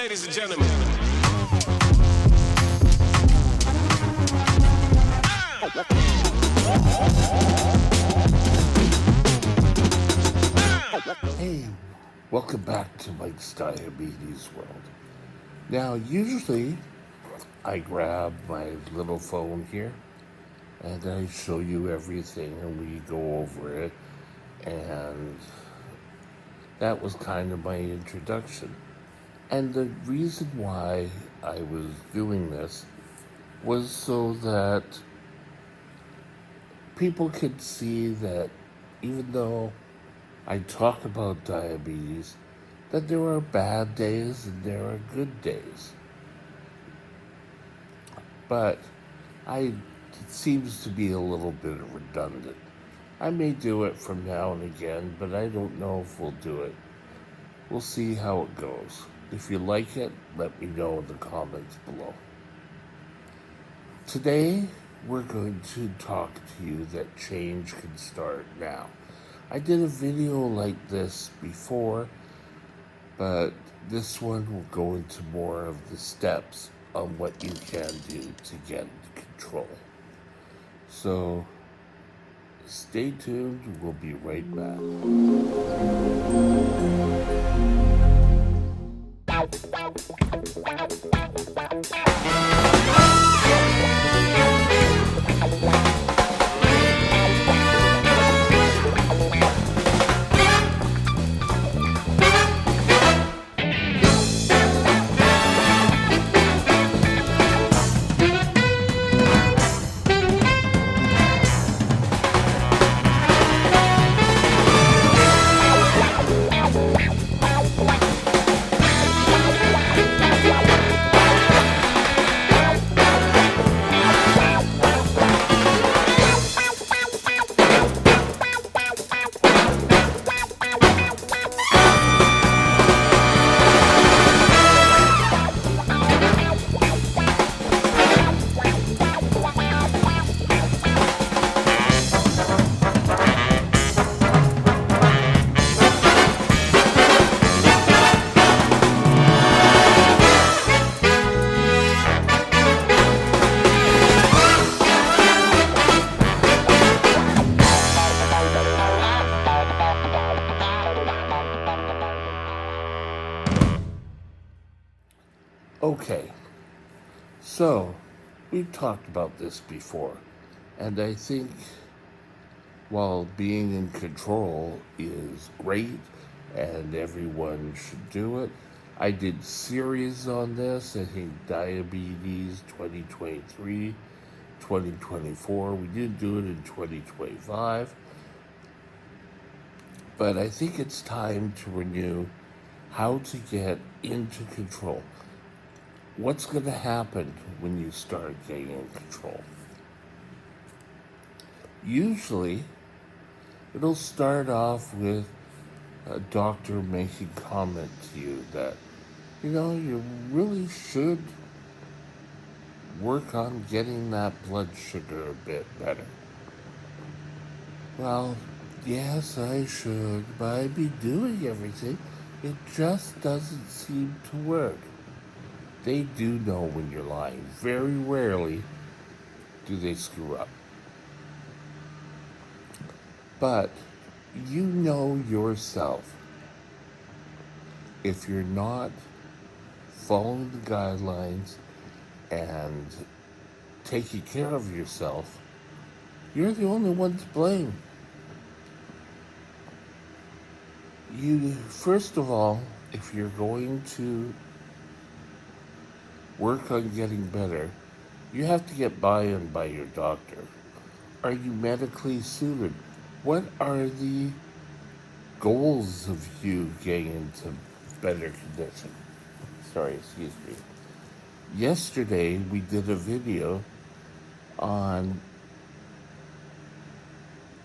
Ladies and gentlemen. Hey, welcome back to Mike's Diabetes World. Now, usually I grab my little phone here and I show you everything and we go over it, and that was kind of my introduction. And the reason why I was doing this was so that people could see that even though I talk about diabetes, that there are bad days and there are good days. But it seems to be a little bit redundant. I may do it from now and again, but I don't know if we'll do it. We'll see how it goes. If you like it, let me know in the comments below. Today, we're going to talk to you that change can start now. I did a video like this before, but this one will go into more of the steps on what you can do to get control. So, stay tuned, we'll be right back. Okay, so we've talked about this before, and I think while being in control is great and everyone should do it, I did series on this. I think diabetes 2023, 2024. We did do it in 2025, but I think it's time to renew how to get into control. What's going to happen when you start getting in control? Usually, it'll start off with a doctor making comment to you that, you really should work on getting that blood sugar a bit better. Well, yes, I should, but I'd be doing everything. It just doesn't seem to work. They do know when you're lying. Very rarely do they screw up. But you know yourself, if you're not following the guidelines and taking care of yourself, you're the only one to blame. First of all, if you're going to work on getting better, you have to get buy-in by your doctor. Are you medically suited? What are the goals of you getting into better condition? Sorry, excuse me. Yesterday, we did a video on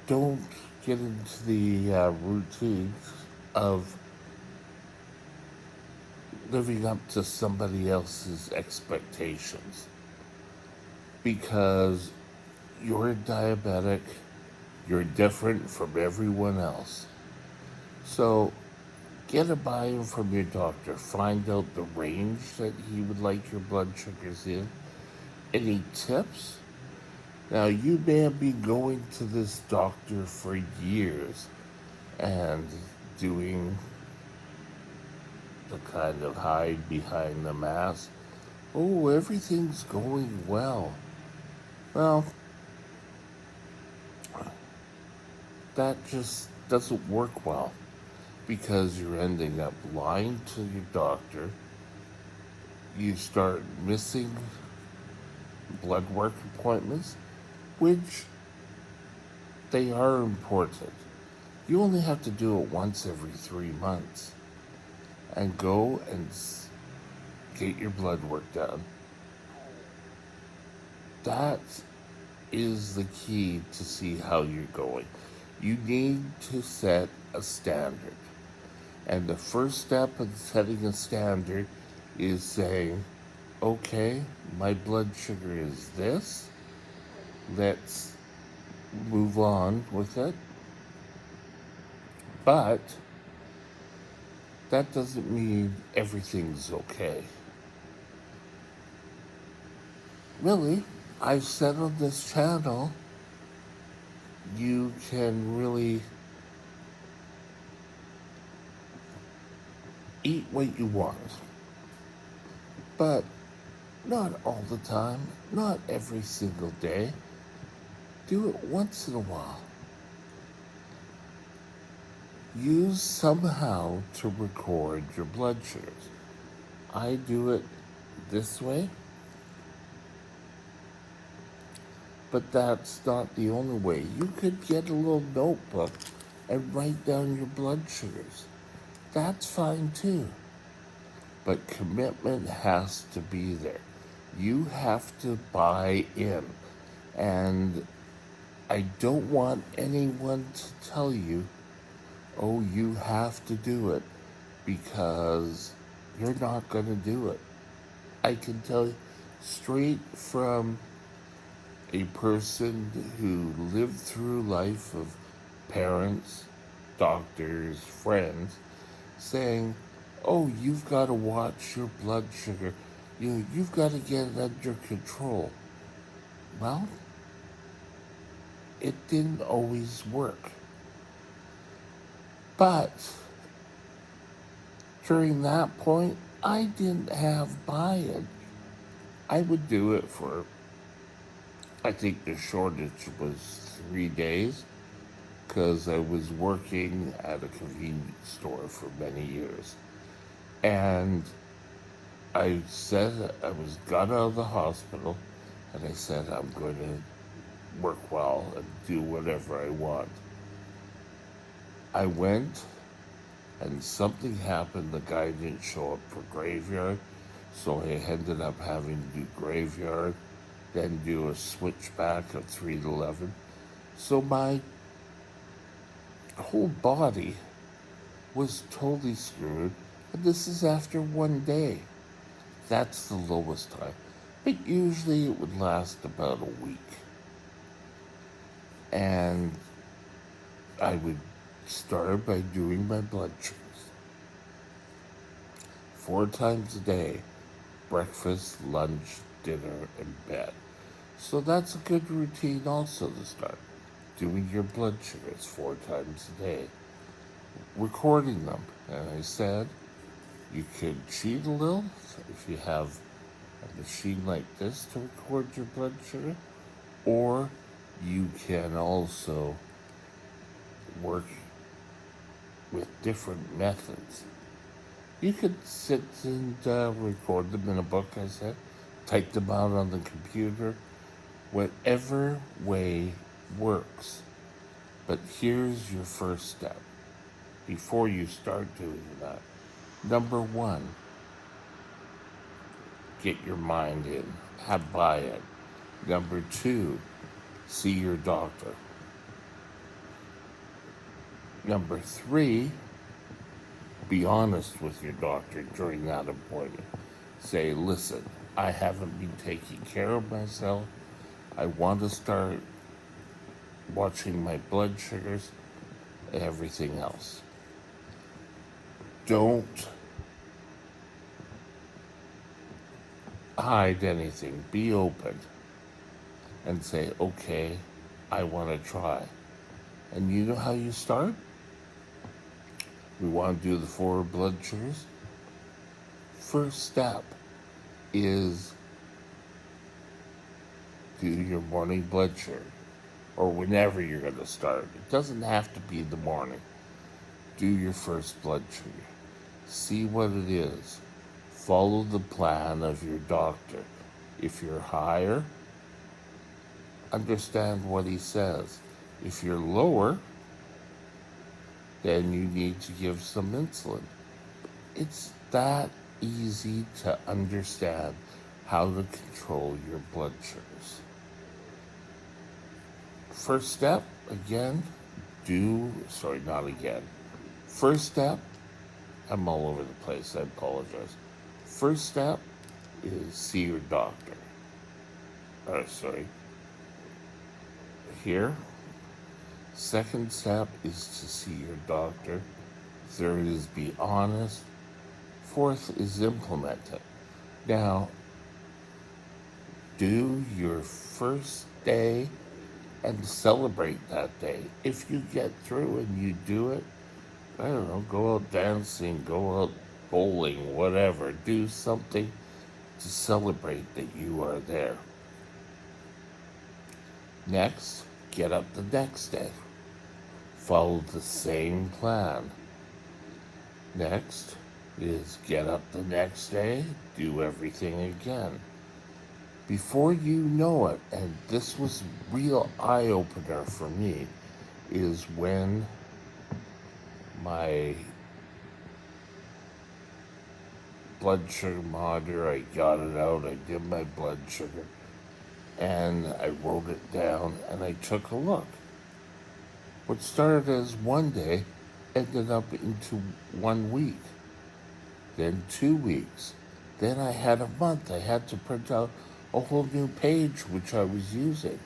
don't get into the routines of living up to somebody else's expectations, because you're diabetic, you're different from everyone else. So Get a buy-in from your doctor. Find out the range that he would like your blood sugars in. Any tips? Now, you may have been going to this doctor for years and doing the kind of hide behind the mask. Oh, everything's going well. Well, that just doesn't work well because you're ending up lying to your doctor. You start missing blood work appointments, which they are important. You only have to do it once every 3 months and go and get your blood work done. That is the key to see how you're going. You need to set a standard. And the first step in setting a standard is saying, okay, my blood sugar is this. Let's move on with it. But that doesn't mean everything's okay. Really, I've said on this channel, you can really eat what you want, but not all the time, not every single day. Do it once in a while. Use somehow to record your blood sugars. I do it this way, but that's not the only way. You could get a little notebook and write down your blood sugars. That's fine too. But commitment has to be there. You have to buy in. And I don't want anyone to tell you, oh, you have to do it, because you're not going to do it. I can tell you straight from a person who lived through life of parents, doctors, friends, saying, oh, you've got to watch your blood sugar. You've got to get it under control. Well, it didn't always work. But during that point, I didn't have buy-in. I would do it for, I think the shortage was 3 days, because I was working at a convenience store for many years. And I said I got out of the hospital, and I said I'm going to work well and do whatever I want. I went, and something happened. The guy didn't show up for graveyard, so I ended up having to do graveyard, then do a switchback of 3 to 11. So my whole body was totally screwed, and this is after 1 day. That's the lowest time. But usually it would last about a week. And I would start by doing my blood sugars 4 times a day: breakfast, lunch, dinner, and bed. So that's a good routine also to start. Doing your blood sugars 4 times a day. Recording them. And I said, you could cheat a little if you have a machine like this to record your blood sugar, or you can also work with different methods. You could sit and record them in a book, I said, type them out on the computer, whatever way works. But here's your first step before you start doing that. Number 1, get your mind in, have buy-in. Number 2, see your doctor. Number 3, be honest with your doctor during that appointment. Say, listen, I haven't been taking care of myself. I want to start watching my blood sugars and everything else. Don't hide anything. Be open and say, okay, I want to try. And you know how you start? We want to do the 4 blood sugars. First step is do your morning blood sugar, or whenever you're going to start. It doesn't have to be the morning. Do your first blood sugar. See what it is. Follow the plan of your doctor. If you're higher, understand what he says. If you're lower, then you need to give some insulin. It's that easy to understand how to control your blood sugars. First step, again, not again. First step, I'm all over the place, I apologize. First step is see your doctor. Here. Second step is to see your doctor. Third is be honest. Fourth is implement it. Now, do your first day and celebrate that day. If you get through and you do it, I don't know, go out dancing, go out bowling, whatever. Do something to celebrate that you are there. Next, get up the next day. Follow the same plan. Next is get up the next day, do everything again. Before you know it, and this was real eye-opener for me, is when my blood sugar monitor, I got it out, I did my blood sugar, and I wrote it down, and I took a look. What started as one day ended up into 1 week, then 2 weeks. Then I had a month. I had to print out a whole new page, which I was using.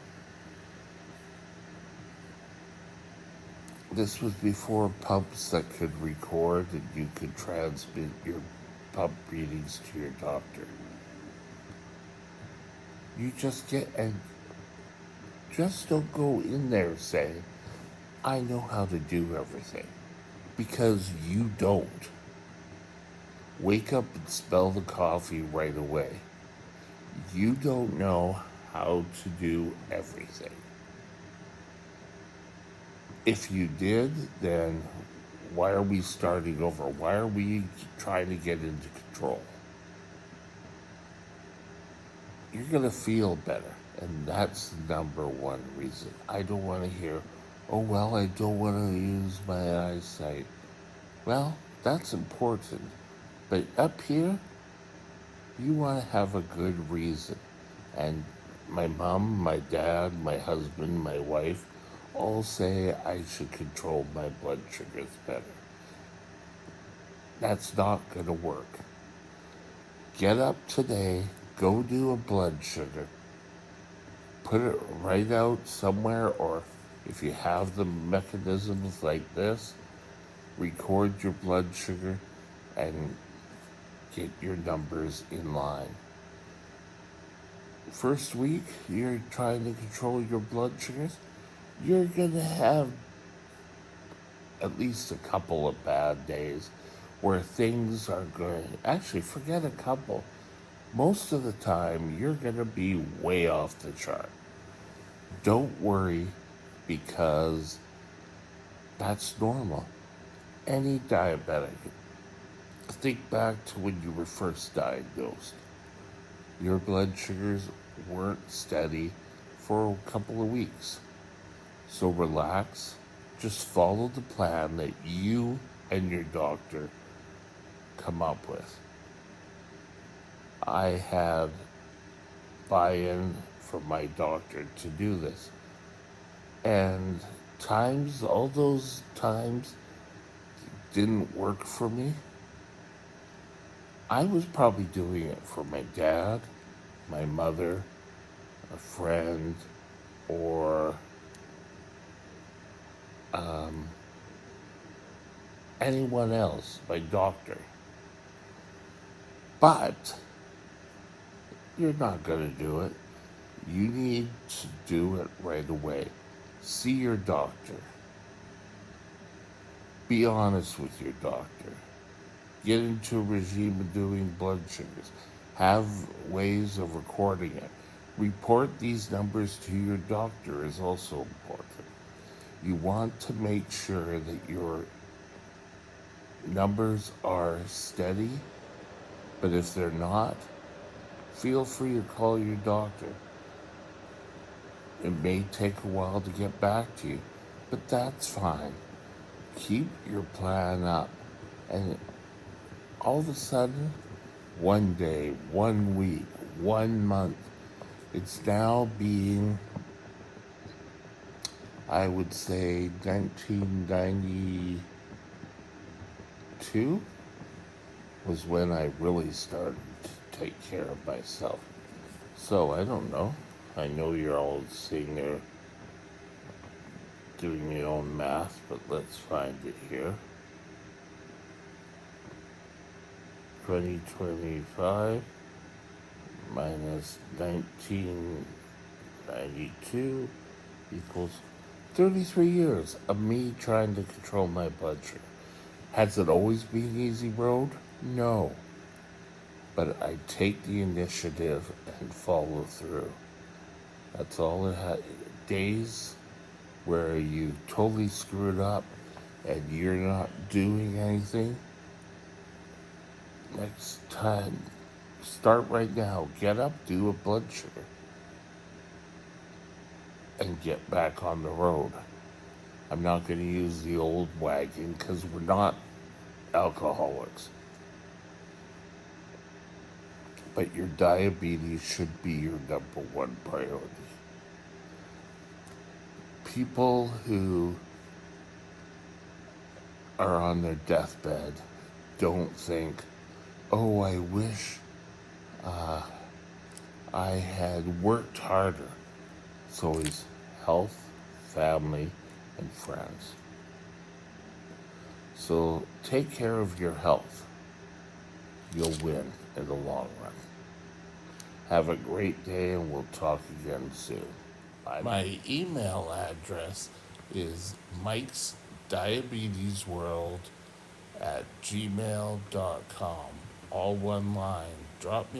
This was before pumps that could record and you could transmit your pump readings to your doctor. You just don't go in there saying, I know how to do everything, because you don't. Wake up and smell the coffee right away. You don't know how to do everything. If you did, then why are we starting over? Why are we trying to get into control? You're going to feel better. And that's the number one reason. I don't want to hear, oh, well, I don't want to use my eyesight. Well, that's important. But up here, you want to have a good reason. And my mom, my dad, my husband, my wife all say I should control my blood sugars better. That's not going to work. Get up today, go do a blood sugar. Put it right out somewhere, or if you have the mechanisms like this, record your blood sugar and get your numbers in line. First week, you're trying to control your blood sugars, you're going to have at least a couple of bad days where things are going, actually, forget a couple. Most of the time, you're going to be way off the chart. Don't worry, because that's normal. Any diabetic, think back to when you were first diagnosed. Your blood sugars weren't steady for a couple of weeks. So relax, just follow the plan that you and your doctor come up with. I had buy-in from my doctor to do this. And all those times didn't work for me. I was probably doing it for my dad, my mother, a friend, or anyone else, my doctor. But you're not going to do it. You need to do it right away. See your doctor. Be honest with your doctor. Get into a regime of doing blood sugars. Have ways of recording it. Report these numbers to your doctor is also important. You want to make sure that your numbers are steady, but if they're not, feel free to call your doctor. It may take a while to get back to you, but that's fine. Keep your plan up. And all of a sudden, one day, 1 week, 1 month, it's now being, I would say, 1992 was when I really started to take care of myself. So I don't know. I know you're all sitting there doing your own math, but let's find it here. 2025 minus 1992 equals 33 years of me trying to control my blood sugar. Has it always been an easy road? No. But I take the initiative and follow through. That's all it had. Days where you totally screwed up and you're not doing anything, next time, start right now. Get up, do a blood sugar, and get back on the road. I'm not going to use the old wagon because we're not alcoholics. But your diabetes should be your number one priority. People who are on their deathbed don't think, oh, I wish I had worked harder. It's always health, family, and friends. So take care of your health. You'll win in the long run. Have a great day, and we'll talk again soon. Bye. My email address is Mike's Diabetes World at gmail.com. All one line. Drop me